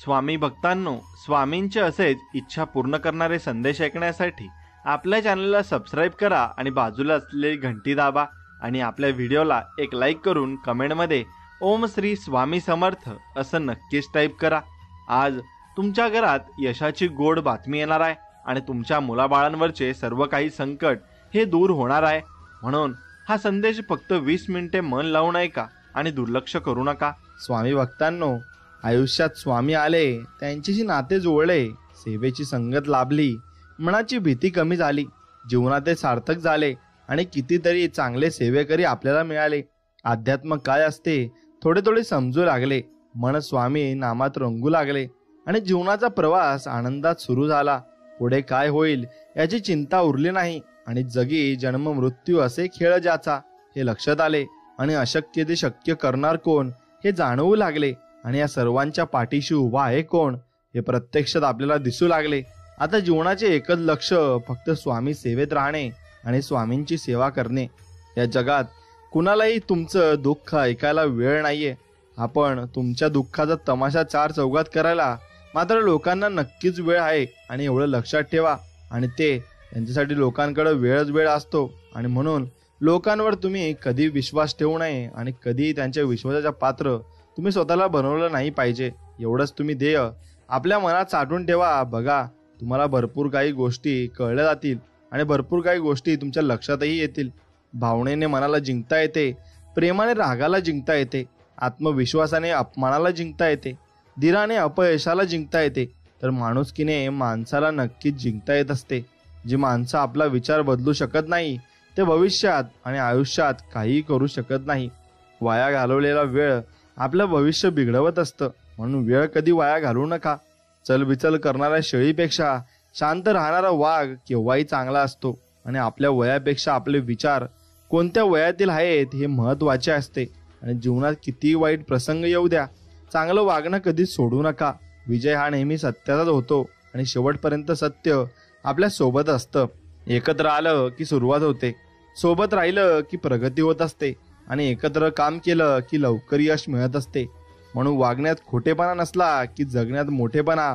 स्वामी भक्तांनो, स्वामींचे असेच इच्छा पूर्ण करणारे संदेश ऐकण्यासाठी आपल्या चॅनलला सबस्क्राईब करा आणि बाजूला असलेली घंटी दाबा आणि आपल्या व्हिडिओला एक लाईक करून कमेंटमध्ये ओम श्री स्वामी समर्थ असं नक्कीच टाईप करा। आज तुमच्या घरात यशाची गोड बातमी येणार आहे आणि तुमच्या मुलाबाळांवरचे सर्व काही संकट हे दूर होणार आहे। म्हणून हा संदेश फक्त 20 मिनिटे मन लावून ऐका आणि दुर्लक्ष करू नका। स्वामी भक्तांनो, आयुष्यात स्वामी आले, त्यांच्याशी नाते जुळले, सेवेची संगत लाभली, मनाची भीती कमी झाली, जीवनात ते सार्थक झाले आणि कितीतरी चांगले सेवेकरी आपल्याला मिळाले। अध्यात्म काय असते थोडे थोडे समजू लागले, मन स्वामी नामात रंगू लागले आणि जीवनाचा प्रवास आनंदात सुरू झाला। पुढे काय होईल याची चिंता उरली नाही आणि जगी जन्म मृत्यू असे खेळ ज्याचा हे लक्षात आले आणि अशक्य ते शक्य करणार कोण हे जाणवू लागले आणि या सर्वांच्या पाठीशी उभा आहे कोण हे प्रत्यक्षात आपल्याला दिसू लागले। आता जीवनाचे एकच लक्ष फक्त स्वामी सेवेत राहणे आणि स्वामींची सेवा करणे। या जगात कुणालाही तुमचं दुःख ऐकायला वेळ नाहीये। आपण तुमच्या दुःखाचा तमाशा चार चौघात करायला मात्र लोकांना नक्कीच वेळ आहे आणि एवढं लक्षात ठेवा। आणि ते त्यांच्यासाठी लोकांकडे वेळ असतो आणि म्हणून लोकांवर तुम्ही कधी विश्वास ठेवू नये आणि कधी त्यांच्या विश्वासाच्या पात्र तुम्ही स्वतःला बनवलं नाही पाहिजे। एवढंच तुम्ही ध्येय आपल्या मनात साठवून ठेवा। बघा, तुम्हाला भरपूर काही गोष्टी कळल्या जातील आणि भरपूर काही गोष्टी तुमच्या लक्षातही येतील। भावनेने मनाला जिंकता येते, प्रेमाने रागाला जिंकता येते, आत्मविश्वासाने अपमानाला जिंकता येते, धीराने अपयशाला जिंकता येते, तर माणुसकीने माणसाला नक्कीच जिंकता येत असते। जी माणसं आपला विचार बदलू शकत नाही ते भविष्यात आणि आयुष्यात काहीही करू शकत नाही। वाया घालवलेला वेळ आपलं भविष्य बिघडवत असतं, म्हणून वेळ कधी वाया घालवू नका। चलबिचल करणाऱ्या शेळीपेक्षा शांत राहणारा वाघ केव्हाही चांगला असतो आणि आपल्या वयापेक्षा आपले विचार कोणत्या वयातील आहेत हे महत्त्वाचे असते। आणि जीवनात किती वाईट प्रसंग येऊ द्या, चांगलं वागणं कधीच सोडू नका। विजय हा नेहमी सत्याचाच होतो आणि शेवटपर्यंत सत्य आपल्या सोबत असतं। एकत्र आलं की सुरुवात होते, सोबत राहिलं की प्रगती होत असते आणि एकत्र काम केलं की लवकर यश मिळत असते। म्हणून वागण्यात खोटेपणा नसला की जगण्यात मोठेपणा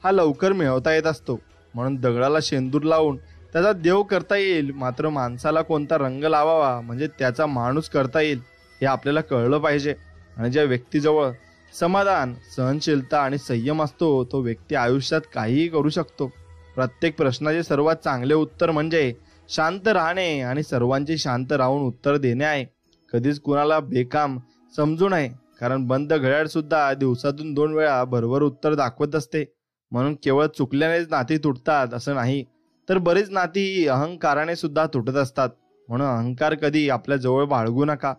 हा लवकर मिळवता येत असतो। म्हणून दगडाला शेंदूर लावून त्याचा देव करता येईल, मात्र माणसाला कोणता रंग लावावा म्हणजे त्याचा माणूस करता येईल हे आपल्याला कळलं पाहिजे। आणि ज्या व्यक्तीजवळ समाधान, सहनशीलता आणि संयम असतो तो व्यक्ती आयुष्यात काहीही करू शकतो। प्रत्येक प्रश्नाचे सर्वात चांगले उत्तर म्हणजे शांत राहणे आणि सर्वांची शांत राहून उत्तर देणे आहे। कधीच कुणाला बेकाम समजू नये, कारण बंद घड्याळ सुद्धा दिवसातून 2 वेळा बरोबर उत्तर दाखवत असते। म्हणून केवळ चुकल्यानेच नाती तुटतात असं नाही, तर बरीच नाती अहंकाराने सुद्धा तुटत असतात। म्हणून अहंकार कधी आपल्या जवळ बाळगू नका।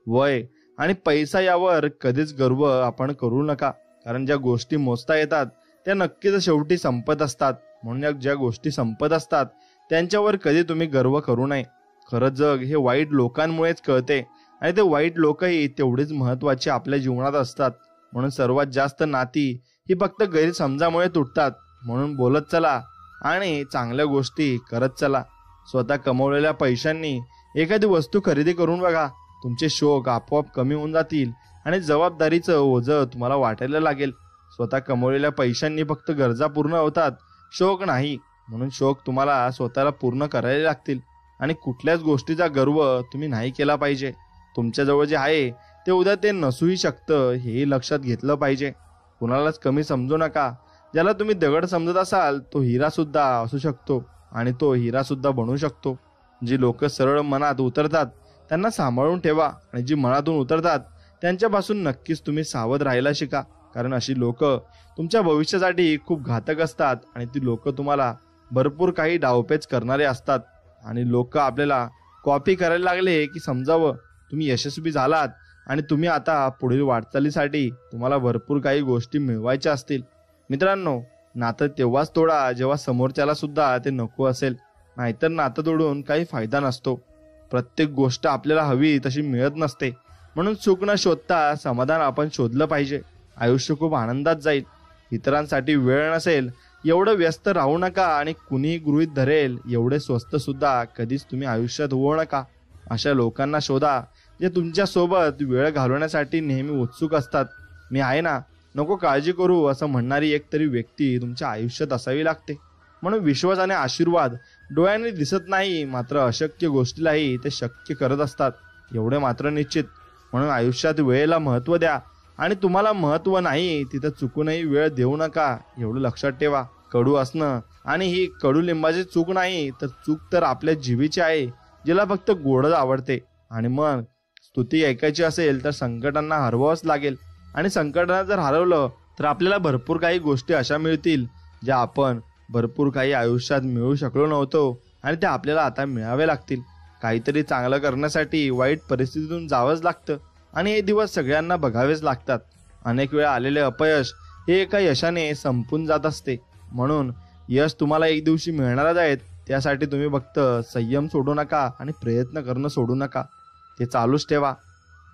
वय आणि पैसा यावर कधीच गर्व आपण करू नका, कारण ज्या गोष्टी मोजता येतात त्या नक्कीच शेवटी संपत असतात। म्हणून ज्या गोष्टी संपत असतात त्यांच्यावर कधी तुम्ही गर्व करू नये। खरं जग हे वाईट लोकांमुळेच कळते आणि ते वाईट लोकही तेवढेच महत्त्वाचे आपल्या जीवनात असतात। म्हणून सर्वात जास्त नाती ही फक्त गैरसमजामुळे तुटतात। म्हणून बोलत चला आणि चांगल्या गोष्टी करत चला। स्वतः कमवलेल्या पैशांनी एखादी वस्तू खरेदी करून बघा, तुमचे शोक आपोआप कमी होऊन जातील आणि जबाबदारीचं ओझं तुम्हाला वाटायला लागेल। स्वतः कमवलेल्या पैशांनी फक्त गरजा पूर्ण होतात, शोक नाही। म्हणून शोक तुम्हाला स्वतःला पूर्ण करायला लागतील आणि कुठल्याच गोष्टीचा गर्व तुम्ही नाही केला पाहिजे। तुमच्याजवळ जे आहे ते उद्या ते नसूही शकतं हेही लक्षात घेतलं पाहिजे। कुणालाच कमी समजू नका। ज्याला तुम्ही दगड समजत असाल तो हिरा सुद्धा असू शकतो आणि तो हिरा सुद्धा बनू शकतो। जी लोक सरळ मनात उतरतात त्यांना सांभाळून ठेवा आणि जी मनातून उतरतात त्यांच्यापासून नक्कीच तुम्ही सावध राहायला शिका, कारण अशी लोक तुमच्या भविष्यासाठी खूप घातक असतात आणि ती लोक तुम्हाला भरपूर काही डावपेच करणारे असतात। आणि लोक आपल्याला कॉपी करायला लागले की समजावं तुम्ही यशस्वी झालात आणि तुम्ही आता पुढील वाटचालीसाठी तुम्हाला भरपूर काही गोष्टी मिळवायच्या असतील। मित्रांनो, नातं तेव्हाच तोडा जेव्हा समोरच्याला सुद्धा ते नको असेल, नाहीतर नातं तोडून काही फायदा नसतो। प्रत्येक गोष्ट आपल्याला हवी तशी मिळत नसते, म्हणून सुख न शोधता समाधान आपण शोधलं पाहिजे। आयुष्य खूप आनंदात जाईल। इतरांसाठी वेळ नसेल एवढं व्यस्त राहू नका आणि कुणीही गृहीत धरेल एवढे स्वस्त सुद्धा कधीच तुम्ही आयुष्यात होऊ नका। अशा लोकांना शोधा जे तुमच्या सोबत वेळ घालवण्यासाठी नेहमी उत्सुक असतात। मी आहे ना, नको काळजी करू असं म्हणणारी एक तरी व्यक्ती तुमच्या आयुष्यात असावी लागते. म्हणून विश्वास आणि आशीर्वाद डोळ्यांनी दिसत नाही, मात्र अशक्य गोष्टीलाही ते शक्य करत असतात, एवढे मात्र निश्चित. म्हणून आयुष्यात वेळेला महत्त्व द्या आणि तुम्हाला महत्त्व नाही तिथं चुकूनही वेळ देऊ नका, एवढं लक्षात ठेवा. कडू असणं आणि ही कडुलिंबाची चूक नाही, तर चूक तर आपल्या जीवीची आहे, जिला फक्त गोडच आवडते. आणि मग स्तुती ऐकायची असेल तर संकटांना हरवावंच लागेल. आणि संकटांना जर हरवलं तर आपल्याला भरपूर काही गोष्टी अशा मिळतील ज्या आपण भरपूर काही आयुष्यात मिळू शकलो नव्हतो आणि त्या आपल्याला आता मिळावे लागतील. काहीतरी चांगलं करण्यासाठी वाईट परिस्थितीतून जावंच लागतं आणि हे दिवस सगळ्यांना बघावेच लागतात. अनेक वेळा आलेले अपयश हे एका यशाने संपून जात असते. म्हणून यश तुम्हाला एक दिवशी मिळणारच आहेत, त्यासाठी तुम्ही फक्त संयम सोडू नका आणि प्रयत्न करणं सोडू नका, ते चालूच ठेवा.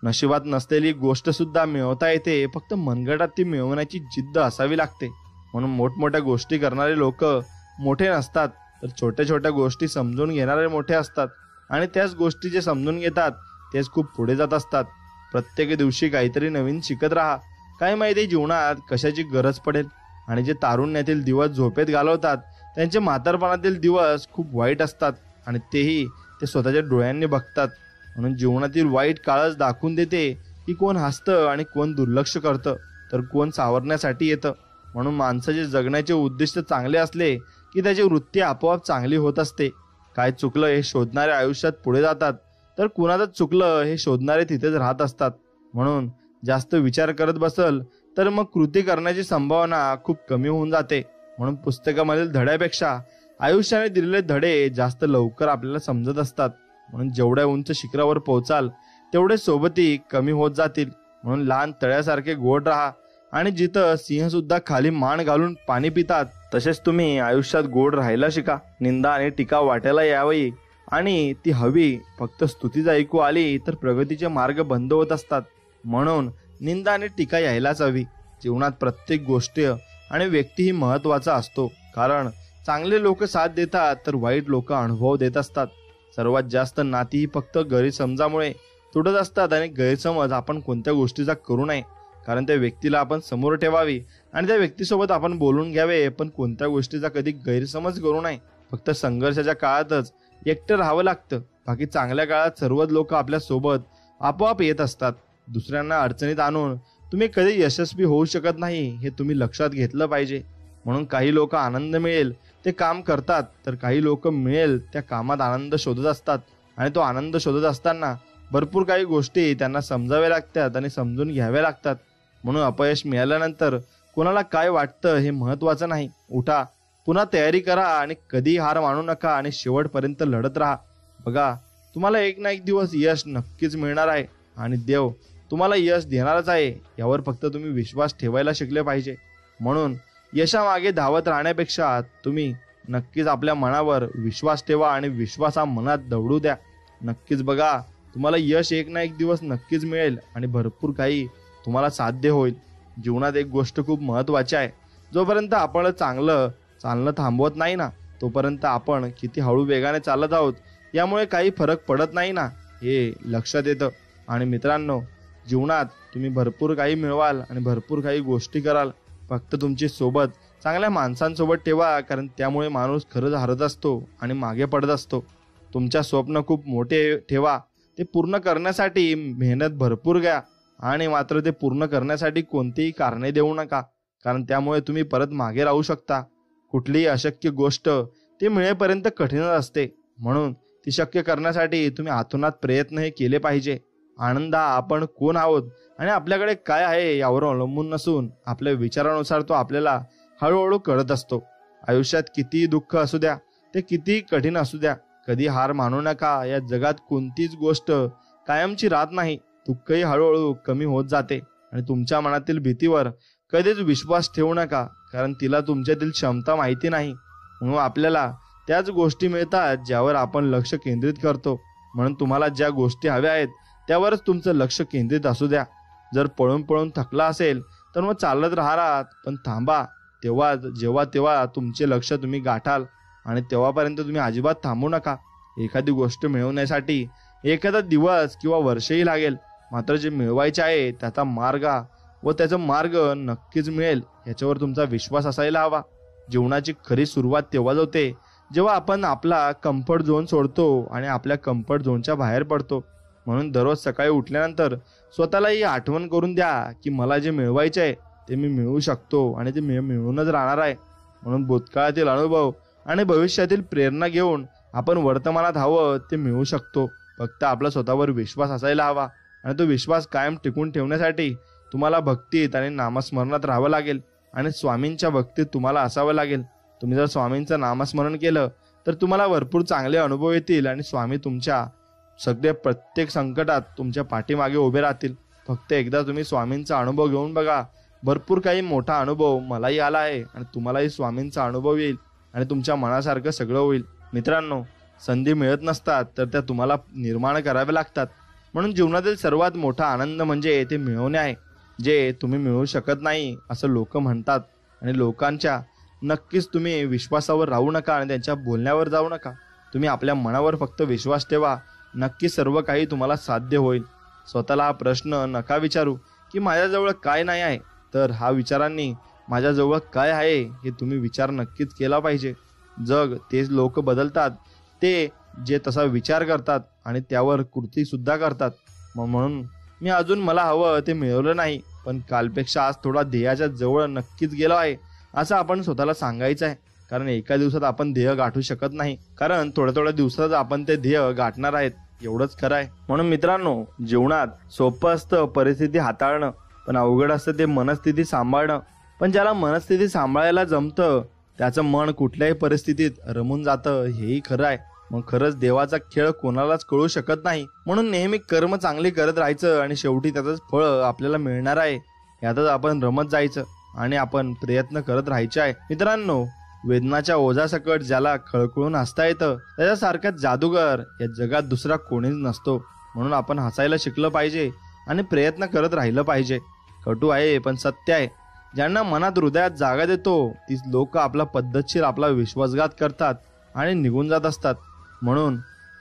नशिबात नसलेली गोष्ट सुद्धा मिळवता येते, फक्त मनगटात ती मिळवण्याची जिद्द असावी लागते. म्हणून मोठमोठ्या गोष्टी करणारे लोक मोठे नसतात, तर छोट्या छोट्या गोष्टी समजून घेणारे मोठे असतात. आणि त्याच गोष्टी जे समजून घेतात तेच खूप पुढे जात असतात. प्रत्येक दिवशी काहीतरी नवीन शिकत राहा. काय माहिती जीवनात कशाची गरज पडेल. आणि जे तारुण्यातील दिवस झोपेत घालवतात त्यांचे म्हातारपणातील दिवस खूप वाईट असतात आणि तेही ते स्वतःच्या डोळ्यांनी बघतात. म्हणून जीवनातील वाईट काळच दाखवून देते की कोण हसतं आणि कोण दुर्लक्ष करतं, तर कोण सावरण्यासाठी येतं. म्हणून माणसाचे जगण्याचे उद्दिष्ट चांगले असले की त्याची वृत्ती आपोआप चांगली होत असते. काय चुकलं हे शोधणारे आयुष्यात पुढे जातात, तर कुणाचं चुकलं हे शोधणारे तिथेच राहत असतात. म्हणून जास्त विचार करत बसल तर मग कृती करण्याची संभावना खूप कमी होऊन जाते. म्हणून पुस्तकामधील धड्यापेक्षा आयुष्याने दिलेले धडे जास्त लवकर आपल्याला समजत असतात. म्हणून जेवढ्या उंच शिखरावर पोहोचाल तेवढे सोबती कमी होत जातील. म्हणून लहान तळ्यासारखे गोड राहा आणि जिथं सिंह सुद्धा खाली मान घालून पाणी पितात, तसेच तुम्ही आयुष्यात गोड राहायला शिका. निंदा आणि टीका वाटायला यावी आणि ती हवी. फक्त स्तुतीच ऐकू आली तर प्रगतीचे मार्ग बंद होत असतात. म्हणून निंदा आणि टीका यायलाच हवी. जीवनात प्रत्येक गोष्ट आणि व्यक्तीही महत्वाचा असतो, कारण चांगले लोक साथ देतात तर वाईट लोक अनुभव देत असतात. सर्वात जास्त नाती ही फक्त गैरसमजामुळे तुटत असतात आणि गैरसमज आपण कोणत्या गोष्टीचा करू नये, कारण त्या व्यक्तीला आपण समोर ठेवावी आणि त्या व्यक्तीसोबत आपण बोलून घ्यावे, पण कोणत्या गोष्टीचा कधी गैरसमज करू नये. फक्त संघर्षाच्या काळातच एकटं राहावं लागतं, बाकी चांगल्या काळात सर्वच लोक आपल्या सोबत आपोआप येत असतात. दुसऱ्यांना अडचणीत आणून तुम्ही कधी यशस्वी होऊ शकत नाही, हे तुम्ही लक्षात घेतलं पाहिजे. म्हणून काही लोक आनंद मिळेल ते काम करतात, तर काही लोक मिळेल त्या कामात आनंद शोधत असतात. आणि तो आनंद शोधत असताना भरपूर काही गोष्टी त्यांना समजाव्या लागतात आणि समजून घ्याव्या लागतात. म्हणून अपयश मिळाल्यानंतर कोणाला काय वाटतं हे महत्वाचं नाही. उठा, पुन्हा तयारी करा आणि कधी हार मानू नका आणि शेवटपर्यंत लढत राहा. बघा, तुम्हाला एक ना एक दिवस यश नक्कीच मिळणार आहे आणि देव तुम्हाला यश देणारच आहे, यावर फक्त तुम्ही विश्वास ठेवायला शिकले पाहिजे. म्हणून यशामागे धावत राहण्यापेक्षा तुम्ही नक्कीच आपल्या मनावर विश्वास ठेवा आणि विश्वास हा मनात दौडू द्या. नक्कीच बघा, तुम्हाला यश एक ना एक दिवस नक्कीच मिळेल आणि भरपूर काही तुम्हाला साध्य होईल. जीवनात एक गोष्ट खूप महत्वाची आहे, जोपर्यंत आपण चालणं थांबवत नाही ना, तोपर्यंत आपण किती हळू वेगाने चालत आहोत यामुळे काही फरक पडत नाही ना, हे लक्षात येतं. आणि मित्रांनो, जीवनात तुम्ही भरपूर काही मिळवाल आणि भरपूर काही गोष्टी कराल, फक्त तुमची सोबत चांगल्या माणसांसोबत ठेवा, कारण त्यामुळे माणूस खरंच हरत असतो आणि मागे पडत असतो. तुमच्या स्वप्न खूप मोठे ठेवा, ते पूर्ण करण्यासाठी मेहनत भरपूर घ्या आणि मात्र ते पूर्ण करण्यासाठी कोणतीही कारणे देऊ नका, कारण त्यामुळे तुम्ही परत मागे राहू शकता. कुठलीही अशक्य गोष्ट ती मिळेपर्यंत कठीणच असते, म्हणून ती शक्य करण्यासाठी तुम्ही आतोनात प्रयत्न हे केले पाहिजे. आनंद हा आपण कोण आहोत आणि आपल्याकडे काय आहे यावर अवलंबून नसून आपल्या विचारानुसार तो आपल्याला हळूहळू कळत असतो. आयुष्यात कितीही दुःख असू द्या, ते कितीही कठीण असू द्या, कधी हार मानू नका. या जगात कोणतीच गोष्ट कायमची राहत नाही. दुःखही हळूहळू कमी होत जाते आणि तुमच्या मनातील भीतीवर कधीच विश्वास ठेवू नका, कारण तिला तुमच्यातील क्षमता माहिती नाही. म्हणून आपल्याला त्याच गोष्टी मिळतात ज्यावर आपण लक्ष केंद्रित करतो. म्हणून तुम्हाला ज्या गोष्टी हव्या आहेत त्यावरच तुमचं लक्ष केंद्रित असू द्या. जर पळून पळून थकला असेल तर मग चालत राहा, पण थांबा. जेव्हा तुमचे लक्ष तुम्ही गाठाल आणि तेव्हापर्यंत तुम्ही अजिबात थांबू नका. एखादी गोष्ट मिळवण्यासाठी एखादा दिवस किंवा वर्षही लागेल, मात्र जे मिळवायचे आहे त्याचा मार्ग व त्याचा मार्ग नक्कीच मिळेल याच्यावर तुमचा विश्वास असायला हवा. जीवनाची खरी सुरुवात तेव्हाच होते जेव्हा आपण आपला कम्फर्ट झोन सोडतो आणि आपल्या कम्फर्ट झोनच्या बाहेर पडतो. म्हणून दररोज सकाळी उठल्यानंतर स्वतःला ही आठवण करून द्या की मला जे मिळवायचे आहे ते मी मिळवू शकतो आणि ते मिळूनच राहणार आहे. म्हणून भूतकाळातील अनुभव आणि भविष्यातील प्रेरणा घेऊन आपण वर्तमानात हवं ते मिळवू शकतो. फक्त आपला स्वतःवर विश्वास असायला हवा आणि तो विश्वास कायम टिकून ठेवण्यासाठी तुम्हाला भक्तीत आणि नामस्मरणात राहावं लागेल आणि स्वामींच्या भक्तीत तुम्हाला असावं लागेल. तुम्ही जर स्वामींचं नामस्मरण केलं तर तुम्हाला भरपूर चांगले अनुभव येतील आणि स्वामी तुमच्या प्रत्येक संकटात तुमच्या पाठीमागे उभे राहतील. फक्त एकदा तुम्ही स्वामींचा अनुभव घेऊन बघा. भरपूर काही मोठा अनुभव मलाही आला आहे आणि तुम्हालाही स्वामींचा अनुभव येईल आणि तुमच्या मनासारखं सगळं होईल. मित्रांनो, संधी मिळत नसतात तर त्या तुम्हाला निर्माण कराव्या लागतात. म्हणून जीवनातील सर्वात मोठा आनंद म्हणजे ते मिळवणे आहे, जे तुम्ही मिळवू शकत नाही असं लोक म्हणतात. आणि लोकांच्या नक्कीच तुम्ही विश्वासावर राहू नका आणि त्यांच्या बोलण्यावर जाऊ नका. तुम्ही आपल्या मनावर फक्त विश्वास ठेवा. नक्की सर्व काही तुम्हाला साध्य होईल. स्वतःला हा प्रश्न नका विचारू की माझ्याजवळ काय नाही आहे, तर हा विचारांनी माझ्याजवळ काय आहे हे तुम्ही विचार नक्कीच केला पाहिजे. जग तेच लोक बदलतात ते जे तसा विचार करतात आणि त्यावर कृती सुद्धा करतात. म्हणून मी अजून मला हवं ते मिळवलं नाही, पण कालपेक्षा आज थोडा ध्येयाच्या जवळ नक्कीच गेलो आहे असं आपण स्वतःला सांगायचं आहे. कारण एका दिवसात आपण ध्येय गाठू शकत नाही, कारण थोड्या दिवसात आपण ते ध्येय गाठणार आहेत, एवढंच खरं आहे. म्हणून मित्रांनो, जीवनात सोपं असतं परिस्थिती हाताळणं, पण अवघड असतं ते मनस्थिती सांभाळणं. पण ज्याला मनस्थिती सांभाळायला जमतं त्याचं मन कुठल्याही परिस्थितीत रमून जातं, हेही खरं आहे. मग खरंच देवाचा खेळ कोणालाच कळू शकत नाही. म्हणून नेहमी कर्म चांगली करत राहायचं आणि शेवटी त्याचंच फळ आपल्याला मिळणार आहे यातच आपण रमत जायचं आणि आपण प्रयत्न करत राहायचे आहे. मित्रांनो, वेदनाच्या ओझासकट ज्याला खळखळून हसता येतं त्याच्यासारखा जादूगार या जगात दुसरा कोणीच नसतो. म्हणून आपण हसायला शिकलं पाहिजे आणि प्रयत्न करत राहिलं पाहिजे. कटू आहे पण सत्य आहे. ज्यांना मनात हृदयात जागा देतो तीच लोक आपला पद्धतशीर आपला विश्वासघात करतात आणि निघून जात असतात. म्हणून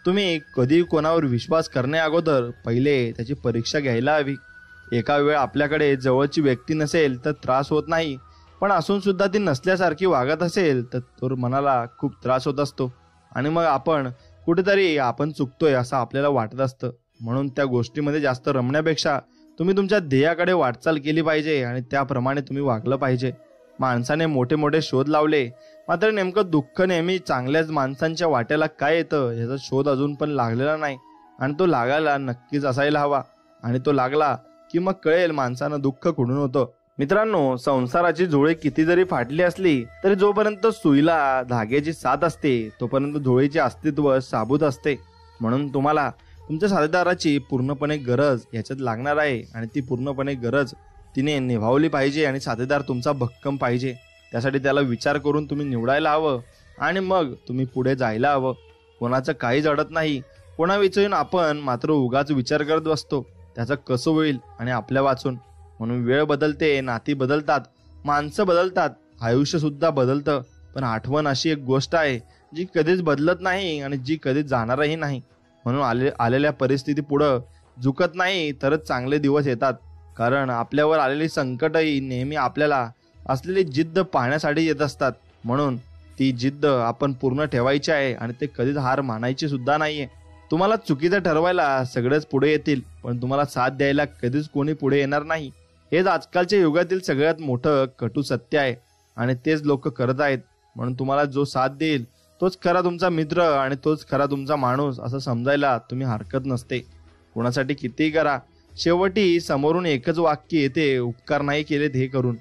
तुम्ही कधी कोणावर विश्वास करण्या अगोदर पहिले त्याची परीक्षा घ्यायला हवी. एका वेळ आपल्याकडे जवळची व्यक्ती नसेल तर त्रास होत नाही, पण असून सुद्धा ती नसल्यासारखी वागत असेल तर मनाला खूप त्रास होत असतो आणि मग आपण कुठेतरी आपण चुकतोय असं आपल्याला वाटत असतं. म्हणून त्या गोष्टीमध्ये जास्त रमण्यापेक्षा तुम्ही तुमच्या ध्येयाकडे वाटचाल केली पाहिजे आणि त्याप्रमाणे तुम्ही वागलं पाहिजे. माणसाने मोठे मोठे शोध लावले, मात्र नेमकं दुःख नेहमी चांगल्याच माणसांच्या वाट्याला काय येतं याचा शोध अजून पण लागलेला नाही आणि तो लागायला नक्कीच असायला हवा. आणि तो लागला की मग कळेल माणसानं दुःख कुठून होतं. मित्रांनो, संसाराची झोळी किती जरी फाटली असली तरी जोपर्यंत सुईला धाग्याची साथ असते तोपर्यंत झोळीचे अस्तित्व साबूत असते. म्हणून तुम्हाला तुमच्या साथीदाराची पूर्णपणे गरज याच्यात लागणार आहे आणि ती पूर्णपणे गरज तिने निभावली पाहिजे आणि साथीदार तुमचा भक्कम पाहिजे. त्यासाठी त्याला विचार करून तुम्ही निवडायला हवं आणि मग तुम्ही पुढे जायला हवं. कोणाचं काहीच अडत नाही. कोणा विचारून आपण मात्र उगाच विचार करत बसतो त्याचं कसं होईल आणि आपल्या वाचून. म्हणून वेळ बदलते, नाती बदलतात, माणसं बदलतात, आयुष्य सुद्धा बदलतं, पण आठवण अशी एक गोष्ट आहे जी कधीच बदलत नाही आणि जी कधीच जाणारही नाही. म्हणून आलेल्या परिस्थिती पुढं झुकत नाही तरच चांगले दिवस येतात. कारण आपल्यावर आलेली संकटही नेहमी आपल्याला असलेली जिद्द पाहण्यासाठी येत असतात. म्हणून ती जिद्द आपण पूर्ण ठेवायची आहे आणि ते कधीच हार मानायची सुद्धा नाहीये. तुम्हाला चुकीचं ठरवायला सगळेच पुढे येतील, पण तुम्हाला साथ द्यायला कधीच कोणी पुढे येणार नाही. हेच आजकालच्या युगातील सगळ्यात मोठं कटू सत्य आहे आणि तेच लोक करत आहेत. म्हणून तुम्हाला जो साथ देईल तोच खरा तुमचा मित्र आणि तोच खरा तुमचा माणूस असं समजायला तुम्ही हरकत नसते. कोणासाठी कितीही करा, शेवटी समोरून एकच वाक्य येते, उपकार नाही केलेत हे करून.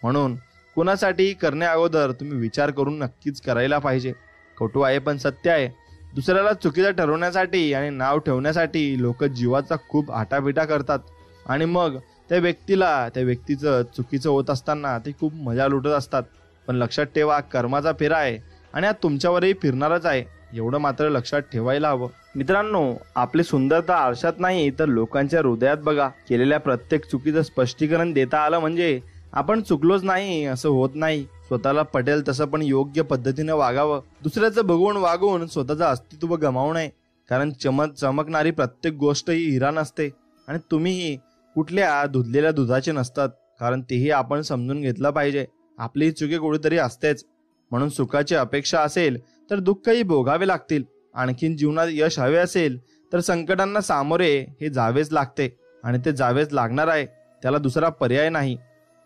म्हणून कोणासाठी करण्या अगोदर तुम्ही विचार करून नक्कीच करायला पाहिजे. कटू आहे पण सत्य आहे. दुसऱ्याला चुकीचं ठरवण्यासाठी आणि नाव ठेवण्यासाठी लोक जीवाचा खूप आटापिटा करतात आणि मग त्या व्यक्तीचं चुकीचं होत असताना ते खूप मजा लुटत असतात. पण लक्षात ठेवा, कर्माचा फेरा आहे आणि हा तुमच्यावरही फिरणारच आहे, एवढं मात्र लक्षात ठेवायला हवं. मित्रांनो, आपली सुंदरता आरशात नाही तर लोकांच्या हृदयात बघा. केलेल्या प्रत्येक चुकीचं स्पष्टीकरण देता आलं म्हणजे आपण चुकलोच नाही असं होत नाही. स्वतःला पटेल तसं पण योग्य पद्धतीने वागावं. दुसऱ्याचं बघून वागून स्वतःचं अस्तित्व गमावू नये. कारण चमकणारी प्रत्येक गोष्ट ही हिरा नसते आणि तुम्हीही कुठल्या धुतलेल्या दुधाचे नसतात. कारण तेही आपण समजून घेतलं पाहिजे. आपली चुकी कुठेतरी असतेच. म्हणून सुखाची अपेक्षा असेल तर दुःखही भोगावे लागतील. आणखीन जीवनात यश हवे असेल तर संकटांना सामोरे हे जावेच लागते आणि ते जावेच लागणार आहे. त्याला दुसरा पर्याय नाही.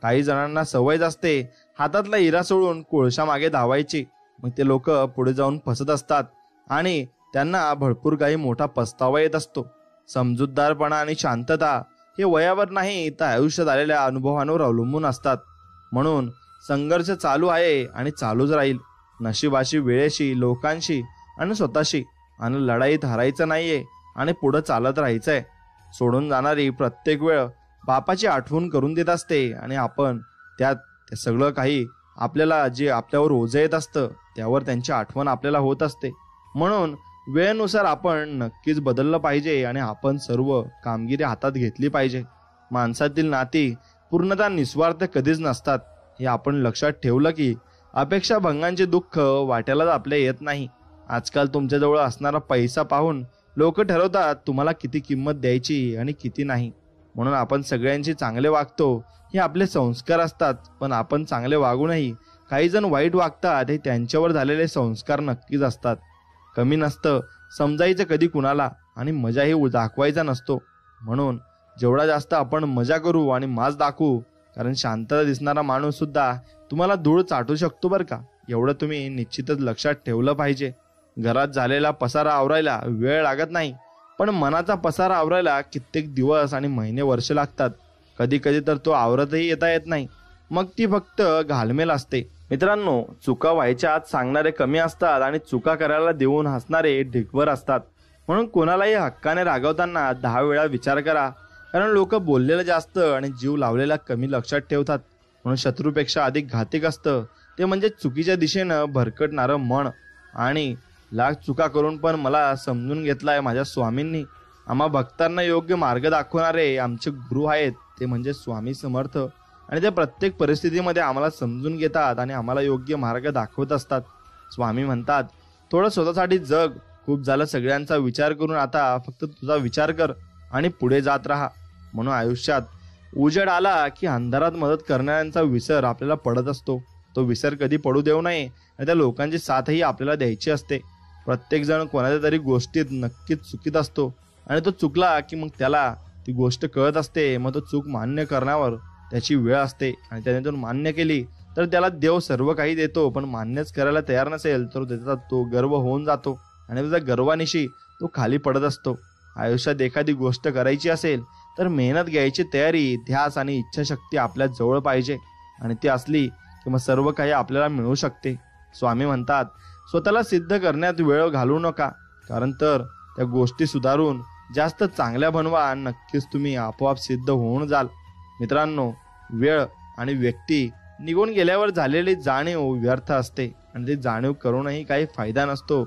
काही जणांना सवयच असते हातातला हिरा सोडून कोळशा मागे धावायची. मग ते लोक पुढे जाऊन फसत असतात आणि त्यांना भरपूर काही मोठा पस्तावा येत असतो. समजूतदारपणा आणि शांतता हे वयावर नाही तर आयुष्यात आलेल्या अनुभवांवर अवलंबून असतात. म्हणून संघर्ष चालू आहे आणि चालूच राहील. नशिबाशी, वेळेशी, लोकांशी आणि स्वतःशी. आणि लढाईत हरायचं नाहीये आणि पुढे चालत राहायचंय. सोडून जाणारी प्रत्येक वेळ बापाची आठवण करून देत असते आणि आपण त्यात ते सगळं काही आपल्याला जे आपल्यावर ओझं येत असतं त्यावर त्यांची आठवण आपल्याला होत असते. म्हणून वेळेनुसार आपण नक्कीच बदललं पाहिजे आणि आपण सर्व कामगिरी हातात घेतली पाहिजे. माणसातील नाती पूर्णतः निस्वार्थ कधीच नसतात. हे आपण लक्षात ठेवलं की अपेक्षा भंगांचे दुःख वाट्यालाच आपल्या येत नाही. आजकाल तुमच्याजवळ असणारा पैसा पाहून लोक ठरवतात तुम्हाला किती किंमत द्यायची आणि किती नाही. म्हणून आपण सगळ्यांशी चांगले वागतो हे आपले संस्कार असतात. पण आपण चांगले वागूनही काही जण वाईट वागतात हे त्यांच्यावर झालेले संस्कार नक्कीच असतात. कमी नसतं समजायचं कधी कुणाला आणि मजाही दाखवायचा नसतो. म्हणून जेवढा जास्त आपण मजा करू आणि माज दाखवू, कारण शांतता दिसणारा माणूस सुद्धा तुम्हाला धूळ चाटू शकतो बरं का. एवढं तुम्ही निश्चितच लक्षात ठेवलं पाहिजे. घरात झालेला पसारा आवरायला वेळ लागत नाही, पण मनाचा पसारा आवरायला कित्येक दिवस आणि महिने वर्ष लागतात. कधी कधी तर तो आवरतही येत नाही. मग ती फक्त घालमेल असते. मित्रांनो, चुका व्हायच्या आत सांगणारे कमी असतात आणि चुका करायला देऊन हसणारे ढिगभर असतात. म्हणून कोणालाही हक्काने रागवताना 10 वेळा विचार करा, कारण लोक बोललेलं जास्त आणि जीव लावलेला कमी लक्षात ठेवतात. म्हणून शत्रूपेक्षा अधिक घातक असतं ते म्हणजे चुकीच्या दिशेनं भरकटणारं मन. आणि लाख चुका करून पण मला समजून घेतलाय माझ्या स्वामींनी. आम्हा भक्तांना योग्य मार्ग दाखवणारे आमचे गुरु आहेत ते म्हणजे स्वामी समर्थ. आणि ते प्रत्येक परिस्थितीमध्ये आम्हाला समजून घेतात आणि आम्हाला योग्य मार्ग दाखवत असतात. स्वामी म्हणतात, थोडं स्वतःसाठी जग. खूप झालं सगळ्यांचा विचार करून, आता फक्त तुझा विचार कर आणि पुढे जात राहा. म्हणून आयुष्यात उजेड आला की अंधारात मदत करणाऱ्यांचा विसर आपल्याला पडत असतो. तो विसर कधी पडू देऊ नये आणि त्या लोकांची साथही आपल्याला द्यायची असते. प्रत्येक जण कोणाच्या तरी गोष्टीत नक्कीच चुकीत असतो आणि तो चुकला की मग त्याला ती गोष्ट कळत असते. मग तो चूक मान्य करण्यावर त्याची वेळ असते आणि त्याने जर मान्य केली तर त्याला देव सर्व काही देतो. पण मान्यच करायला तयार नसेल तर त्याचा तो गर्व होऊन जातो आणि त्याच्या गर्वानिशी तो खाली पडत असतो. आयुष्यात एखादी गोष्ट करायची असेल तर मेहनत घ्यायची तयारी, ध्यास आणि इच्छाशक्ती आपल्या जवळ पाहिजे आणि ती असली की मग सर्व काही आपल्याला मिळू शकते. स्वामी म्हणतात, स्वतःला सिद्ध करण्यात वेळ घालवू नका, कारण तर त्या गोष्टी सुधारून जास्त चांगल्या बनवा. नक्कीच तुम्ही आपोआप सिद्ध होऊन जाल. मित्रांनो, वेळ आणि व्यक्ती निघून गेल्यावर झालेली जाणीव व्यर्थ असते आणि ती जाणीव करूनही काही फायदा नसतो.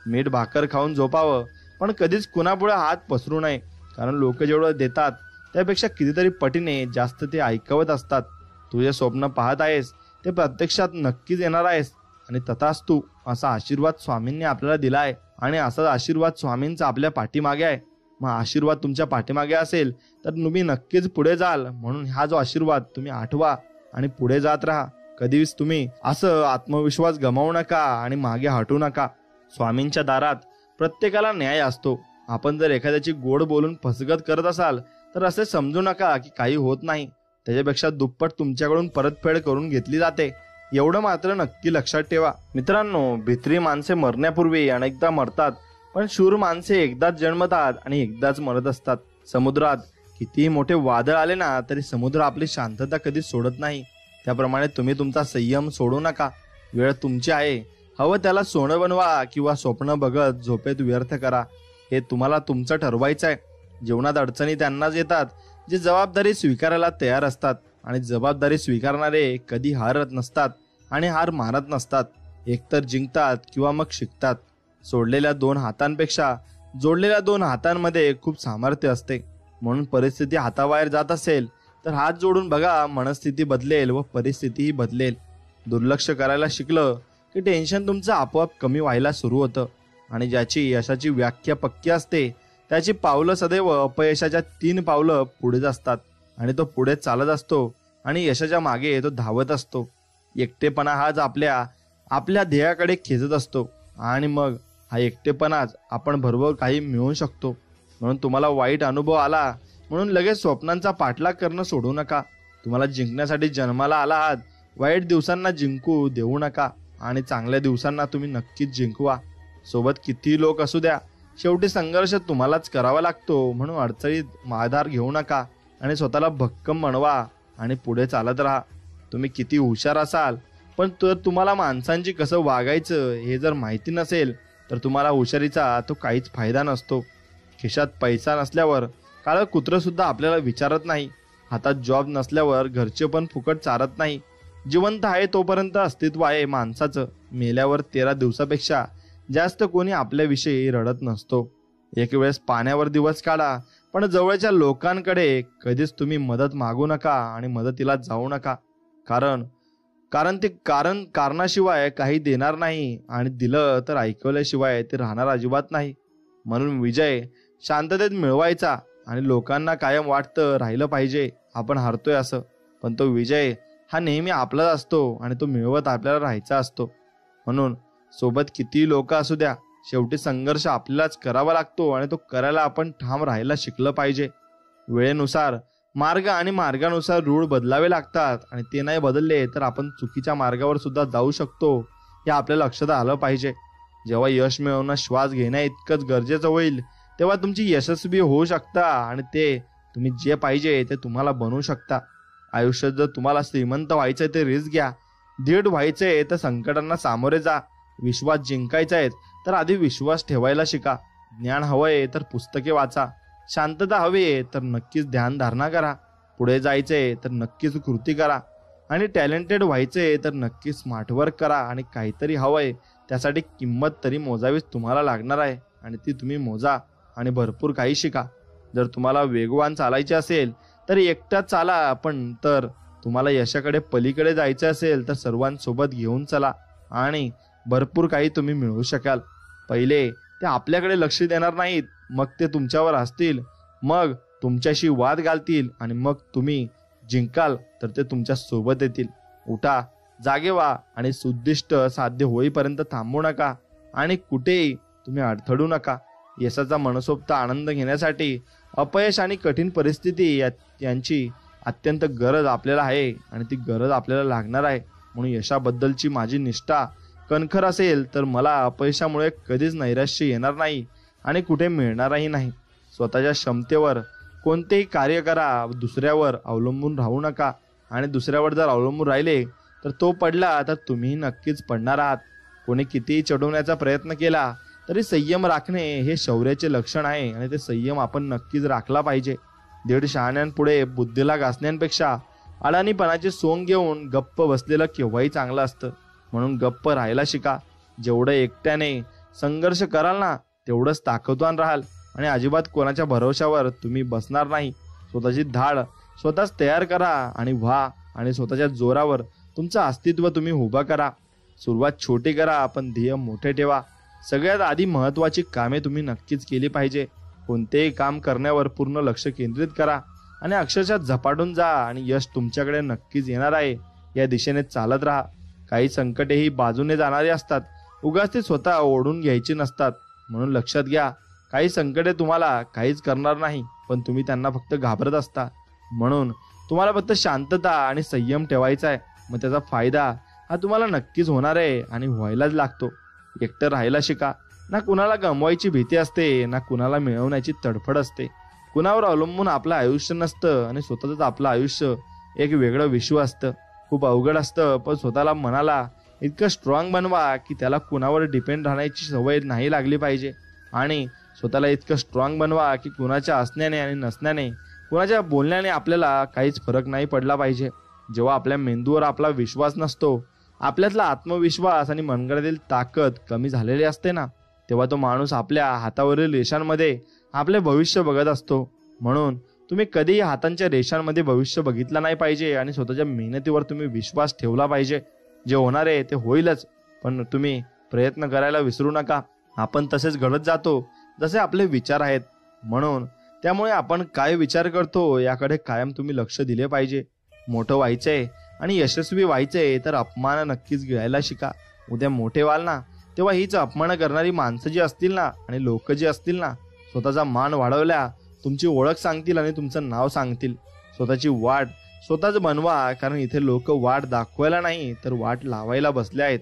मीठ भाकर खाऊन झोपावं, पण कधीच कुणापुढे हात पसरू नये, कारण लोक जेवढं देतात त्यापेक्षा कितीतरी पटीने जास्त ते ऐकवत असतात. तुझे स्वप्न पाहत आहेस ते प्रत्यक्षात नक्कीच येणार आहेस आणि तथास्तु असा आशीर्वाद स्वामींनी आपल्याला दिला आहे आणि असाच आशीर्वाद स्वामींचा आपल्या पाठीमागे आहे. मग आशीर्वाद तुमच्या पाठीमागे असेल तर तुम्ही नक्कीच पुढे जाल. म्हणून हा जो आशीर्वाद तुम्ही आठवा आणि पुढे जात राहा. कधीच तुम्ही असं आत्मविश्वास गमावू नका आणि मागे हटू नका. स्वामींच्या दारात प्रत्येकाला न्याय असतो. आपण जर एखाद्याची गोड बोलून फसगत करत असाल तर असे समजू नका की काही होत नाही. त्याच्यापेक्षा दुप्पट तुमच्याकडून परतफेड करून घेतली जाते. एवढं मात्र नक्की लक्षात ठेवा. मित्रांनो, भित्री माणसे मरण्यापूर्वी अनेकदा मरतात, पण शूर माणसे एकदाच जन्मतात आणि एकदाच मरत असतात. समुद्रात कितीही मोठे वादळ आले ना तरी समुद्र आपली शांतता कधी सोडत नाही. त्याप्रमाणे तुम्ही तुमचा संयम सोडू नका. वेळ तुमची आहे. हवं त्याला सोनं बनवा किंवा स्वप्न बघत झोपेत व्यर्थ करा. हे तुम्हाला तुमचं ठरवायचं आहे. जीवनात अडचणी त्यांनाच येतात जे जबाबदारी स्वीकारायला तयार असतात आणि जबाबदारी स्वीकारणारे कधी हारत नसतात आणि हार मानत नसतात. एकतर जिंकतात किंवा मग शिकतात. सोडलेल्या 2 हातांपेक्षा जोडलेल्या 2 हातांमध्ये खूप सामर्थ्य असते. म्हणून परिस्थिती हाताबाहेर जात असेल तर हात जोडून बघा, मनस्थिती बदलेल व परिस्थितीही बदलेल. दुर्लक्ष करायला शिकलं की टेन्शन तुमचं आपोआप कमी व्हायला सुरू होतं आणि ज्याची यशाची व्याख्या पक्की असते त्याची पावलं सदैव अपयशाच्या 3 पावलं पुढेच असतात आणि तो पुढे चालत असतो आणि यशाच्या मागे तो धावत असतो. एकटेपणा हाच आपल्या ध्येयाकडे खेचत असतो आणि मग हा एकटेपणाच आपण भरभर काही मिळवू शकतो. म्हणून तुम्हाला वाईट अनुभव आला म्हणून लगेच स्वप्नांचा पाठलाग करणं सोडू नका. तुम्हाला जिंकण्यासाठी जन्माला आला आहात. वाईट दिवसांना जिंकू देऊ नका आणि चांगल्या दिवसांना तुम्ही नक्कीच जिंकवा. सोबत कितीही लोक असू द्या, शेवटी संघर्ष तुम्हालाच करावा लागतो. म्हणून अडचणीत आधार घेऊ नका आणि स्वतःला भक्कम बनवा आणि पुढे चालत राहा. तुम्ही किती हुशार असाल, पण तुम्हाला माणसांची कसं वागायचं हे जर माहिती नसेल तर तुम्हाला हुशारीचा तो काहीच फायदा नसतो. खिशात पैसा नसल्यावर काळं कुत्रं सुद्धा आपल्याला विचारत नाही. हातात जॉब नसल्यावर घरचे पण फुकट चारत नाही. जिवंत आहे तोपर्यंत अस्तित्व आहे माणसाचं. मेल्यावर 13 दिवसापेक्षा जास्त कोणी आपल्याविषयी रडत नसतो. एक वेळेस पाण्यावर दिवस काढा, पण जवळच्या लोकांकडे कधीच तुम्ही मदत मागू नका आणि मदतीला जाऊ नका. कारण ते कारणाशिवाय काही देणार नाही आणि दिलं तर ऐकवल्याशिवाय ते राहणार अजिबात नाही. म्हणून विजय शांततेत मिळवायचा आणि लोकांना कायम वाटतं राहिलं पाहिजे आपण हरतोय असं, पण तो विजय हा नेहमी आपलाच असतो आणि तो मिळवत आपल्याला राहायचा असतो. म्हणून सोबत कितीही लोक असू द्या, शेवटी संघर्ष आपल्यालाच करावा लागतो आणि तो करायला आपण ठाम राहायला शिकलं पाहिजे. वेळेनुसार मार्ग आणि मार्गानुसार रूळ बदलावे लागतात आणि ते नाही बदलले तर आपण चुकीच्या मार्गावर सुद्धा जाऊ शकतो हे आपल्या लक्षात आलं पाहिजे. जेव्हा यश मिळवणं श्वास घेण्या इतकंच गरजेचं होईल तेव्हा तुमची यशस्वी होऊ शकता आणि ते तुम्ही जे पाहिजे ते तुम्हाला बनवू शकता. आयुष्यात जर तुम्हाला श्रीमंत व्हायचंय तर रिस्क घ्या. दृढ व्हायचंय तर संकटांना सामोरे जा. विश्वास जिंकायचा आहे तर आधी विश्वास ठेवायला शिका. ज्ञान हवंय तर पुस्तके वाचा. शांतता हवी तर नक्कीच ध्यान धारणा करा. पुढे जायचंय तर नक्कीच कृती करा आणि टॅलेंटेड व्हायचंय तर नक्कीच स्मार्ट वर्क करा. आणि काहीतरी हवंय त्यासाठी किंमत तरी मोजावीच तुम्हाला लागणार आहे आणि ती तुम्ही मोजा आणि भरपूर काही शिका. जर तुम्हाला वेगवान चालायचे असेल तर एकटाच चाला, पण तर तुम्हाला यशाकडे पलीकडे जायचं असेल तर सर्वांसोबत घेऊन चला आणि भरपूर काही तुम्ही मिळवू शकाल. पहिले ते आपल्याकडे लक्ष देणार नाहीत, मग ते तुमच्यावर असतील, मग तुमच्याशी वाद घालतील आणि मग तुम्ही जिंकाल तर ते तुमच्या सोबत येतील. उठा, जागे व्हा आणि उद्दिष्ट साध्य होईपर्यंत थांबू नका आणि कुठेही तुम्ही अडथळू नका. यशाचा मनसोक्त आनंद घेण्यासाठी अपयश आणि कठीण परिस्थिती यांची अत्यंत गरज आपल्याला आहे आणि ती गरज आपल्याला लागणार आहे. म्हणून यशाबद्दलची माझी निष्ठा कणखर असेल तर मला अपयशामुळे कधीच नैराश्य येणार नाही आणि कुठे मिळणारही नाही. स्वतःच्या क्षमतेवर कोणतेही कार्य करा. दुसऱ्यावर अवलंबून राहू नका आणि दुसऱ्यावर जर अवलंबून राहिले तर तो पडला तर तुम्ही नक्कीच पडणार आहात. कोणी कितीही चढवण्याचा प्रयत्न केला तरी संयम राखणे हे शौर्याचे लक्षण आहे आणि ते संयम आपण नक्कीच राखला पाहिजे. दीड शहाण्यांपुढे बुद्धीला घासण्यापेक्षा अडाणीपणाचे सोंग घेऊन गप्प बसलेलं केव्हाही चांगलं असतं. म्हणून गप्प राहायला शिका. जेवढं एकट्याने संघर्ष कराल ना तेवढंच ताकदवान राहाल आणि अजिबात कोणाच्या भरोशावर तुम्ही बसणार नाही. स्वतःची धाड स्वतःच तयार करा आणि व्हा आणि स्वतःच्या जोरावर तुमचं अस्तित्व तुम्ही उभं करा. सुरुवात छोटी करा पण ध्येय मोठे ठेवा. सगळ्यात आधी महत्त्वाची कामे तुम्ही नक्कीच केली पाहिजे. कोणतेही काम करण्यावर पूर्ण लक्ष केंद्रित करा आणि अक्षरशः झपाटून जा आणि यश तुमच्याकडे नक्कीच येणार आहे. या दिशेने चालत राहा. काही संकटेही बाजूने जाणारी असतात, उगाच ते स्वतः ओढून घ्यायची नसतात. म्हणून लक्षात घ्या, काही संकटे तुम्हाला काहीच करणार नाही, पण तुम्ही त्यांना फक्त घाबरत असता. म्हणून तुम्हाला फक्त शांतता आणि संयम ठेवायचा आहे. मग त्याचा फायदा हा तुम्हाला नक्कीच होणार आहे आणि व्हायलाच लागतो. एकटं राहायला शिका. ना कुणाला गमवायची भीती असते, ना कुणाला मिळवण्याची तडफड असते. कुणावर अवलंबून आपलं आयुष्य नसतं आणि स्वतःच आपलं आयुष्य एक वेगळं विश्व असतं. खूप अवघड असतं, पण स्वतःला मनाला इतकं स्ट्रॉंग बनवा की त्याला कुणावर डिपेंड राहण्याची सवय नाही लागली पाहिजे. आणि स्वतःला इतकं स्ट्रॉंग बनवा की कुणाच्या असण्याने आणि नसण्याने, कुणाच्या बोलण्याने आपल्याला काहीच फरक नाही पडला पाहिजे. जेव्हा आपल्या मेंदूवर आपला विश्वास नसतो, आपल्यातला आत्मविश्वास आणि मनगटातील ताकद कमी झालेली असते ना, तेव्हा तो माणूस आपल्या हातावरील रेषांमध्ये आपले भविष्य बघत असतो. म्हणून तुम्ही कधीही हातांच्या रेषांमध्ये भविष्य बघितलं नाही पाहिजे आणि स्वतःच्या मेहनतीवर तुम्ही विश्वास ठेवला पाहिजे. जे होणार आहे ते होईलच, पण तुम्ही प्रयत्न करायला विसरू नका. आपण तसेच घडत जातो जसे आपले विचार आहेत. म्हणून त्यामुळे आपण काय विचार करतो याकडे कायम तुम्ही लक्ष दिले पाहिजे. मोठं व्हायचंय आणि यशस्वी व्हायचंय तर अपमान नक्कीच गिळायला शिका. उद्या मोठे व्हाल ना तेव्हा हीच अपमान करणारी माणसं जी असतील ना आणि लोक जी असतील ना, स्वतःचा मान वाढवल्या तुमची ओळख सांगतील आणि तुमचं नाव सांगतील. स्वतःची वाट स्वतःच बनवा, कारण इथे लोक वाट दाखवायला नाही तर वाट लावायला बसले आहेत.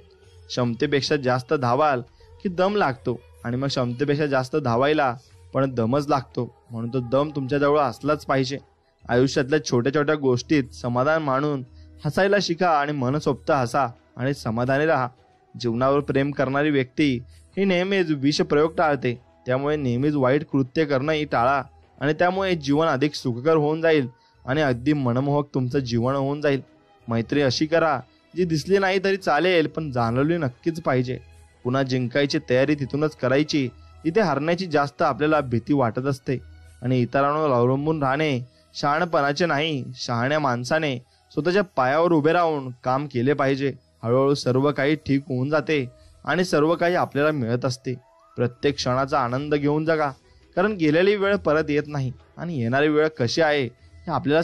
क्षमतेपेक्षा जास्त धावाल की दम लागतो आणि मग क्षमतेपेक्षा जास्त धावायला पण दमच लागतो. म्हणून तो दम तुमच्याजवळ असलाच पाहिजे. आयुष्यातल्या छोट्या छोट्या गोष्टीत समाधान मानून हसायला शिका आणि मनसोक्त हसा आणि समाधानी राहा. जीवनावर प्रेम करणारी व्यक्ती ही नेहमीच विषप्रयोग टाळते. त्यामुळे नेहमीच वाईट कृत्य करणंही टाळा आणि त्यामुळे जीवन अधिक सुखकर होऊन जाईल आणि अगदी मनमोहक तुमचं जीवन होऊन जाईल. मैत्री अशी करा जी दिसली नाही तरी चालेल पण जाणवली नक्कीच पाहिजे. पुन्हा जिंकायची तयारी तिथूनच करायची तिथे हरण्याची जास्त आपल्याला भीती वाटत असते. आणि इतरांवर अवलंबून राहणे शहाणपणाचे नाही. शहाण्या माणसाने स्वतःच्या पायावर उभे राहून काम केले पाहिजे. हळूहळू सर्व काही ठीक होऊन जाते आणि सर्व काही आपल्याला मिळत असते. प्रत्येक क्षणाचा आनंद घेऊन जगा, कारण गेलेली वेळ परत येत नाही आणि येणारी वेळ कशी आहे हे आपल्याला